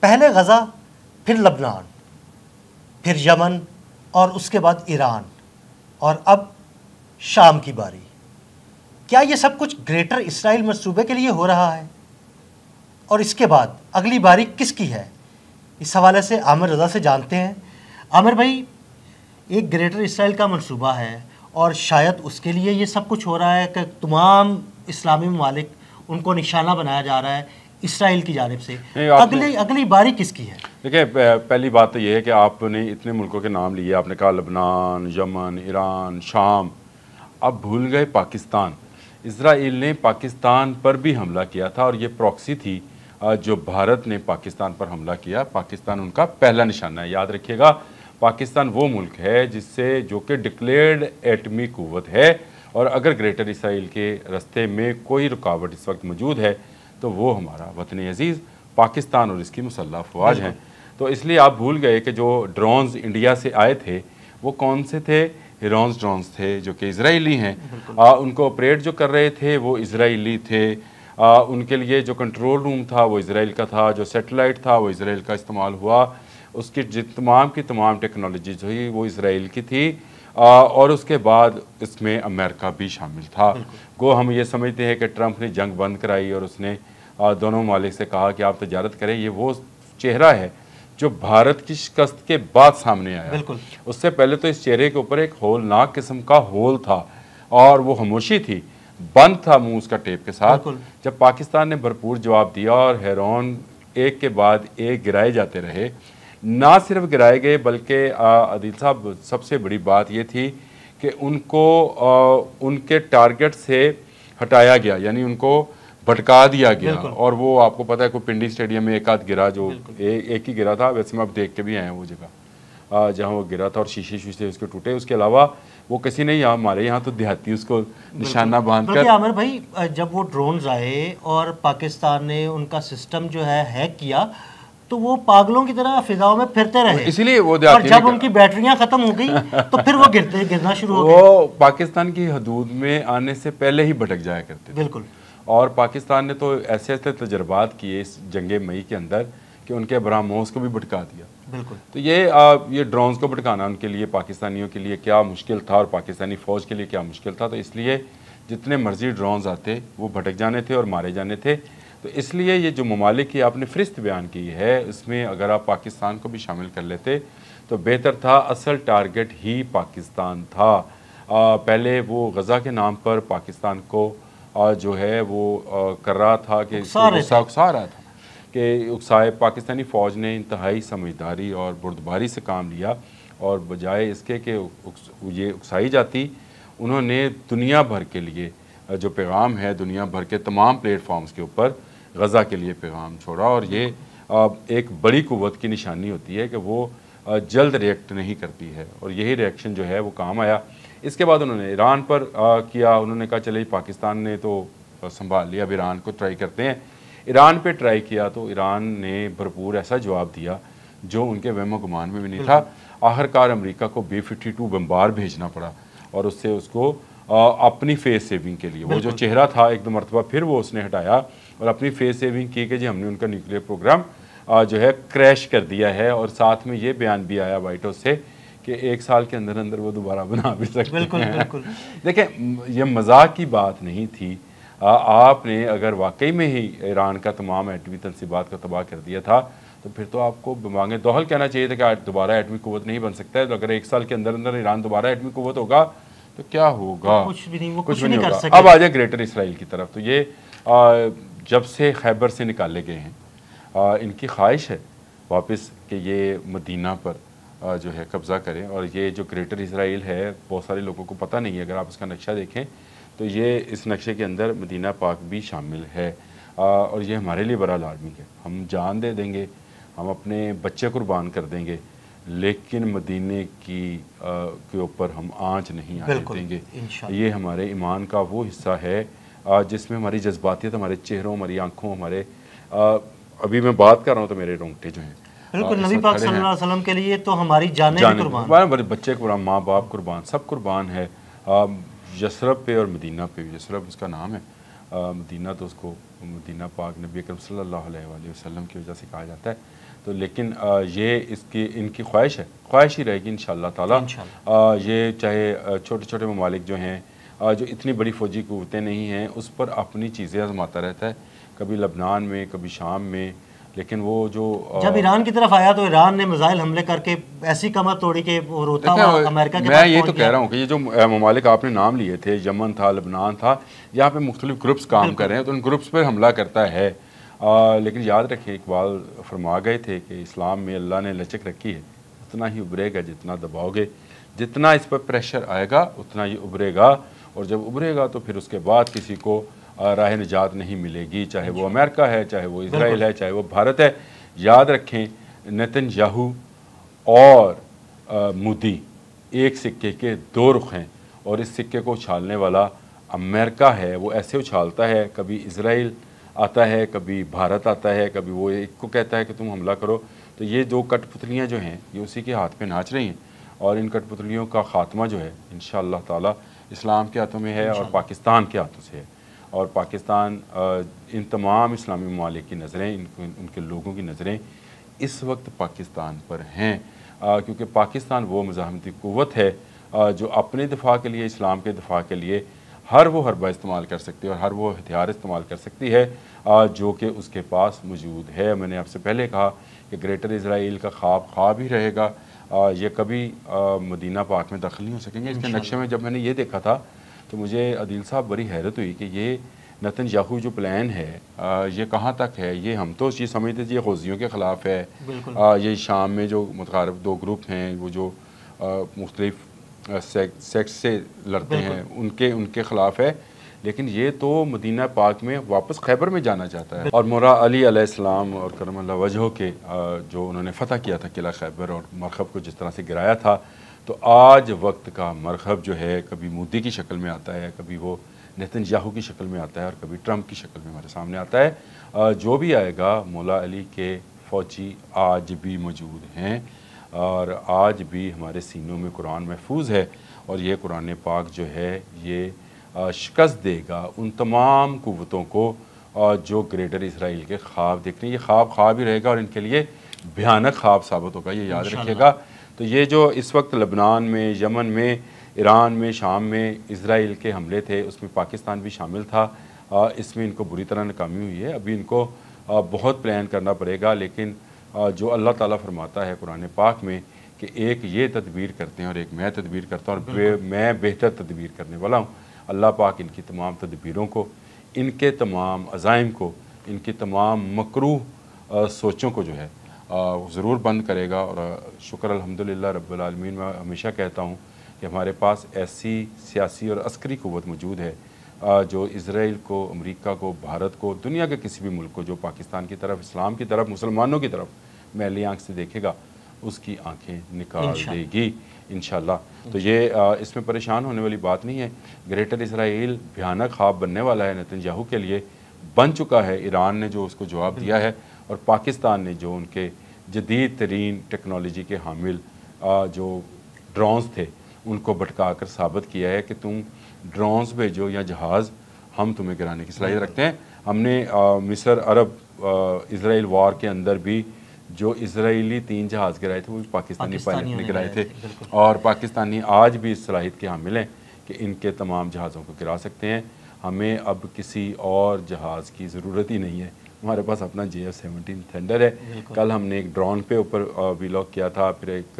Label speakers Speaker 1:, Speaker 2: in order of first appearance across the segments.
Speaker 1: پہلے غزہ، پھر لبنان، پھر یمن اور اس کے بعد ایران، اور اب شام کی باری۔ کیا یہ سب کچھ گریٹر اسرائیل منصوبے کے لیے ہو رہا ہے؟ اور اس کے بعد اگلی باری کس کی ہے؟ اس حوالے سے عامر رضا سے جانتے ہیں۔ عامر بھائی، ایک گریٹر اسرائیل کا منصوبہ ہے اور شاید اس کے لیے یہ سب کچھ ہو رہا ہے کہ تمام اسلامی ممالک ان کو نشانہ بنایا جا رہا ہے اسرائیل کی جانب سے۔ اگلی باری کس کی ہے؟
Speaker 2: دیکھیں، پہلی بات تو یہ ہے کہ آپ نے اتنے ملکوں کے نام لیے، آپ نے کہا لبنان، یمن، ایران، شام، اب بھول گئے پاکستان۔ اسرائیل نے پاکستان پر بھی حملہ کیا تھا اور یہ پراکسی تھی جو بھارت نے پاکستان پر حملہ کیا۔ پاکستان ان کا پہلا نشانہ ہے، یاد رکھیے گا۔ پاکستان وہ ملک ہے جو کہ ڈکلیئرڈ ایٹمی قوت ہے، اور اگر گریٹر اسرائیل کے راستے میں کوئی رکاوٹ اس وقت موجود ہے تو وہ ہمارا وطن عزیز پاکستان اور اس کی مسلح افواج ہیں۔ تو اس لیے آپ بھول گئے کہ جو ڈرونز انڈیا سے آئے تھے وہ کون سے تھے؟ ہیرونز ڈرونز تھے جو کہ اسرائیلی ہیں۔ ان کو آپریٹ جو کر رہے تھے وہ اسرائیلی تھے۔ ان کے لیے جو کنٹرول روم تھا وہ اسرائیل کا تھا، جو سیٹلائٹ تھا وہ اسرائیل کا استعمال ہوا، اس کی تمام کی تمام ٹیکنالوجی جو ہوئی وہ اسرائیل کی تھی، اور اس کے بعد اس میں امریکہ بھی شامل تھا۔ گو ہم یہ سمجھتے ہیں کہ ٹرمپ نے جنگ بند کرائی اور اس نے دونوں ممالک سے کہا کہ آپ تجارت کریں، یہ وہ چہرہ ہے جو بھارت کی شکست کے بعد سامنے آیا۔ اس سے پہلے تو اس چہرے کے اوپر ایک ہولناک قسم کا ہول تھا اور وہ خاموشی تھی، بند تھا منہ اس کا ٹیپ کے ساتھ۔ جب پاکستان نے بھرپور جواب دیا اور ہیرون ایک کے بعد ایک گرائے جاتے رہے، نہ صرف گرائے گئے بلکہ عادل صاحب سب سے بڑی بات یہ تھی کہ ان کو ان کے ٹارگٹ سے ہٹایا گیا، یعنی ان کو بھٹکا دیا گیا۔ اور وہ آپ کو پتہ ہے کوئی پنڈی اسٹیڈیم میں ایک آدھ گرا، جو ایک ہی گرا تھا، ویسے میں اب دیکھ کے بھی آیا ہوں وہ جگہ جہاں وہ گرا تھا اور شیشے اس کے ٹوٹے۔ اس کے علاوہ وہ کسی نے یہاں ہمارے یہاں تو دیہاتی اس کو نشانہ باندھ کر۔
Speaker 1: عامر بھائی، جب وہ ڈرونز آئے اور پاکستان نے ان کا سسٹم جو ہے ہیک کیا تو وہ پاگلوں کی طرح فضاؤں میں پھرتے رہے،
Speaker 2: اسی لیے وہ
Speaker 1: اور جب ان کی بیٹریاں ختم ہو گئی تو پھر وہ گرنا شروع ہو گئے۔
Speaker 2: وہ پاکستان کی حدود میں آنے سے پہلے ہی بھٹک جایا کرتے تھے۔ اور پاکستان نے تو ایسے ایسے تجربات کیے اس جنگ مئی کے اندر کہ ان کے برہموس کو بھی بھٹکا دیا۔ تو یہ ڈرونز کو بھٹکانا ان کے لیے، پاکستانیوں کے لیے کیا مشکل تھا اور پاکستانی فوج کے لیے کیا مشکل تھا۔ تو اس لیے جتنے مرضی ڈرونز آتے وہ بھٹک جانے تھے اور مارے جانے تھے۔ تو اس لیے یہ جو ممالک کی آپ نے فہرست بیان کی ہے، اس میں اگر آپ پاکستان کو بھی شامل کر لیتے تو بہتر تھا۔ اصل ٹارگٹ ہی پاکستان تھا۔ پہلے وہ غزہ کے نام پر پاکستان کو جو ہے وہ کر رہا تھا کہ اکسا رہا تھا کہ اکسائے۔ پاکستانی فوج نے انتہائی سمجھداری اور بردباری سے کام لیا، اور بجائے اس کے کہ یہ اکسائی جاتی، انہوں نے دنیا بھر کے لیے جو پیغام ہے، دنیا بھر کے تمام پلیٹ فارمز کے اوپر غزہ کے لیے پیغام چھوڑا۔ اور یہ ایک بڑی قوت کی نشانی ہوتی ہے کہ وہ جلد ریئیکٹ نہیں کرتی ہے، اور یہی ریئیکشن جو ہے وہ کام آیا۔ اس کے بعد انہوں نے ایران پر کیا، انہوں نے کہا چلے پاکستان نے تو سنبھال لیا، اب ایران کو ٹرائی کرتے ہیں۔ ایران پہ ٹرائی کیا تو ایران نے بھرپور ایسا جواب دیا جو ان کے وہم و گمان میں بھی نہیں تھا۔ آخرکار امریکہ کو B-52 بمبار بھیجنا پڑا، اور اس سے اس کو اپنی فیس سیونگ کے لیے وہ جو چہرہ تھا ایک دو مرتبہ پھر وہ اس نے ہٹایا اور اپنی فیس سیونگ کی کہ جی ہم نے ان کا نیوکلیئر پروگرام جو ہے کریش کر دیا ہے۔ اور ساتھ میں یہ بیان بھی آیا وائٹ ہاؤس سے کہ 1 سال کے اندر اندر وہ دوبارہ بنا بھی سکتے ہیں۔ دیکھیں، یہ مذاق کی بات نہیں تھی۔ آپ نے اگر واقعی میں ہی ایران کا تمام ایٹمی تنصیبات کو تباہ کر دیا تھا تو پھر تو آپ کو بمانگ دوحل کہنا چاہیے تھا کہ دوبارہ ایٹمی قوت نہیں بن سکتا ہے۔ تو اگر 1 سال کے اندر اندر ایران دوبارہ ایٹمی قوت ہوگا تو کیا ہوگا؟
Speaker 1: کچھ بھی نہیں کر سکے۔
Speaker 2: اب آ جائے گریٹر اسرائیل کی طرف۔ تو یہ جب سے خیبر سے نکالے گئے ہیں، ان کی خواہش ہے واپس کہ یہ مدینہ پر جو ہے قبضہ کریں۔ اور یہ جو گریٹر اسرائیل ہے بہت سارے لوگوں کو پتہ نہیں ہے، اگر آپ اس کا نقشہ دیکھیں تو یہ اس نقشے کے اندر مدینہ پاک بھی شامل ہے، اور یہ ہمارے لیے بڑا لازمی ہے۔ ہم جان دے دیں گے، ہم اپنے بچے قربان کر دیں گے، لیکن مدینے کے اوپر ہم آنچ نہیں آنے دیں گے۔ یہ ہمارے ایمان کا وہ حصہ ہے جس میں ہماری جذباتیت، ہمارے چہروں، ہماری آنکھوں، ہمارے ابھی میں بات کر رہا ہوں تو میرے رونگٹے جو ہیں
Speaker 1: بالکل نبی پاک صلی اللہ علیہ وسلم کے لیے تو ہماری جانیں بھی قربان،
Speaker 2: ہمارے بچے قربان، ماں باپ قربان، سب قربان ہے یثرب پہ اور مدینہ پہ۔ یثرب اس کا نام ہے، مدینہ تو اس کو مدینہ پاک نبی اکرم صلی اللہ علیہ وآلہ وسلم کی وجہ سے کہا جاتا ہے. تو لیکن یہ ان کی خواہش ہے، خواہش ہی رہے گی انشاءاللہ تعالیٰ. یہ چاہے چھوٹے چھوٹے ممالک جو ہیں جو اتنی بڑی فوجی قوتیں نہیں ہیں اس پر اپنی چیزیں آزماتا رہتا ہے، کبھی لبنان میں کبھی شام میں. لیکن وہ جو
Speaker 1: جب ایران کی طرف آیا تو ایران نے میزائل حملے کر کے ایسی کمر توڑی کہ وہ روتا ہوا امریکہ کے پاس.
Speaker 2: میں یہ تو کہہ رہا ہوں کہ یہ جو ممالک آپ نے نام لیے تھے، یمن تھا، لبنان تھا، یہاں پہ مختلف گروپس کام کر رہے ہیں تو ان گروپس پر حملہ کرتا ہے. لیکن یاد رکھیں اقبال فرما گئے تھے کہ اسلام میں اللہ نے لچک رکھی ہے، اتنا ہی ابھرے گا جتنا دباؤ گے، جتنا اس پر پریشر آئے گا اتنا ہی ابھرے گا. اور جب ابھرے گا تو پھر اس کے بعد کسی کو راہ نجات نہیں ملے گی، چاہے وہ امریکہ ہے، چاہے وہ اسرائیل ہے، چاہے وہ بھارت ہے. یاد رکھیں نیتن یاہو اور مودی ایک سکے کے دو رخ ہیں، اور اس سکے کو اچھالنے والا امریکہ ہے. وہ ایسے اچھالتا ہے، کبھی اسرائیل آتا ہے، کبھی بھارت آتا ہے، کبھی وہ ایک کو کہتا ہے کہ تم حملہ کرو. تو یہ دو کٹ پتلیاں جو ہیں یہ اسی کے ہاتھ پہ ناچ رہی ہیں، اور ان کٹ پتلیوں کا خاتمہ جو ہے انشاءاللہ تعالی اسلام کے ہاتھوں میں ہے اور پاکستان کے ہاتھوں سے ہے. اور پاکستان ان تمام اسلامی ممالک کی نظریں، ان کے لوگوں کی نظریں اس وقت پاکستان پر ہیں، کیونکہ پاکستان وہ مزاحمتی قوت ہے جو اپنے دفاع کے لیے، اسلام کے دفاع کے لیے ہر وہ حربہ استعمال کر سکتی ہے اور ہر وہ ہتھیار استعمال کر سکتی ہے جو کہ اس کے پاس موجود ہے. میں نے آپ سے پہلے کہا کہ گریٹر اسرائیل کا خواب ہی رہے گا. یہ کبھی مدینہ پاک میں داخل نہیں ہو سکیں گے. اس کے نقشے میں جب میں نے یہ دیکھا تھا تو مجھے عدیل صاحب بڑی حیرت ہوئی کہ یہ نیتن یاہو جو پلان ہے یہ کہاں تک ہے. یہ ہم تو یہ سمجھتے تھے یہ غوثیوں کے خلاف ہے، یہ شام میں جو متقارب دو گروپ ہیں وہ جو مختلف سیکس سے لڑتے ہیں ان کے خلاف ہے. لیکن یہ تو مدینہ پاک میں واپس خیبر میں جانا چاہتا ہے. اور مولا علی علیہ السلام اور کرم اللہ وجہہ کے جو انہوں نے فتح کیا تھا قلعہ خیبر اور مرخب کو جس طرح سے گرایا تھا، تو آج وقت کا مرخب جو ہے کبھی مودی کی شکل میں آتا ہے، کبھی وہ نیتن یاہو کی شکل میں آتا ہے، اور کبھی ٹرمپ کی شکل میں ہمارے سامنے آتا ہے. جو بھی آئے گا مولا علی کے فوجی آج بھی موجود ہیں اور آج بھی ہمارے سینوں میں قرآن محفوظ ہے. اور یہ قرآن پاک جو ہے یہ شکست دے گا ان تمام قوتوں کو جو گریٹر اسرائیل کے خواب دیکھ رہے ہیں. یہ خواب ہی رہے گا اور ان کے لیے بھیانک خواب ثابت ہوگا، یہ یاد رکھیے گا. تو یہ جو اس وقت لبنان میں، یمن میں، ایران میں، شام میں اسرائیل کے حملے تھے اس میں پاکستان بھی شامل تھا. اس میں ان کو بری طرح ناکامی ہوئی ہے. ابھی ان کو بہت پلان کرنا پڑے گا. لیکن جو اللہ تعالیٰ فرماتا ہے قرآن پاک میں کہ ایک یہ تدبیر کرتے ہیں اور ایک میں تدبیر کرتا ہوں اور میں بہتر تدبیر کرنے والا ہوں. اللہ پاک ان کی تمام تدبیروں کو، ان کے تمام عزائم کو، ان کی تمام مکروہ سوچوں کو جو ہے ضرور بند کرے گا. اور شکر الحمدللہ رب العالمین. میں ہمیشہ کہتا ہوں کہ ہمارے پاس ایسی سیاسی اور عسکری قوت موجود ہے جو اسرائیل کو، امریکہ کو، بھارت کو، دنیا کے کسی بھی ملک کو جو پاکستان کی طرف، اسلام کی طرف، مسلمانوں کی طرف میلی آنکھ سے دیکھے گا اس کی آنکھیں نکال دے گی انشاءاللہ. تو یہ اس میں پریشان ہونے والی بات نہیں ہے. گریٹر اسرائیل بھیانک خواب بننے والا ہے نیتن یاہو کے لیے، بن چکا ہے. ایران نے جو اس کو جواب دیا ہے اور پاکستان نے جو ان کے جدید ترین ٹیکنالوجی کے حامل جو ڈرونز تھے ان کو بھٹکا کر ثابت کیا ہے کہ تم ڈرونز بھیجو یا جہاز، ہم تمہیں گرانے کی صلاحیت رکھتے ہیں. ہم نے مصر عرب اسرائیل وار کے اندر بھی جو اسرائیلی 3 جہاز گرائے تھے وہ پاکستانی پائلٹ نے گرائے تھے، اور پاکستانی آج بھی اس صلاحیت کے حامل ہیں کہ ان کے تمام جہازوں کو گرا سکتے ہیں. ہمیں اب کسی اور جہاز کی ضرورت ہی نہیں ہے. ہمارے پاس اپنا JF-17 تھنڈر ہے. کل ہم نے ایک ڈرون پہ اوپر ویلاگ کیا تھا. پھر ایک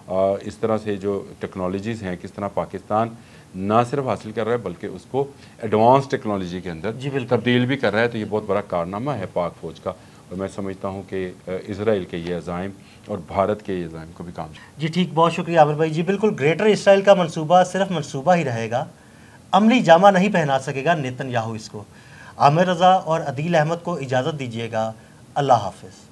Speaker 2: اس طرح سے جو ٹیکنالوجیز ہیں کس طرح پاکستان نہ صرف حاصل کر رہا ہے بلکہ اس کو ایڈوانس ٹیکنالوجی کے اندر تبدیل بھی کر رہا ہے. تو یہ بہت بڑا کارنامہ ہے پاک فوج کا، اور میں سمجھتا ہوں کہ اسرائیل کے یہ عزائم اور بھارت کے یہ عزائم کو بھی کام
Speaker 1: جی ٹھیک. بہت شکریہ عامر بھائی. جی بالکل، گریٹر اسرائیل کا منصوبہ صرف منصوبہ ہی رہے گا، عملی جامہ نہیں پہنا سکے گا نیتن یاہو اس کو. عامر رضا اور عدیل احمد کو اجازت دیجیے گا. اللہ حافظ.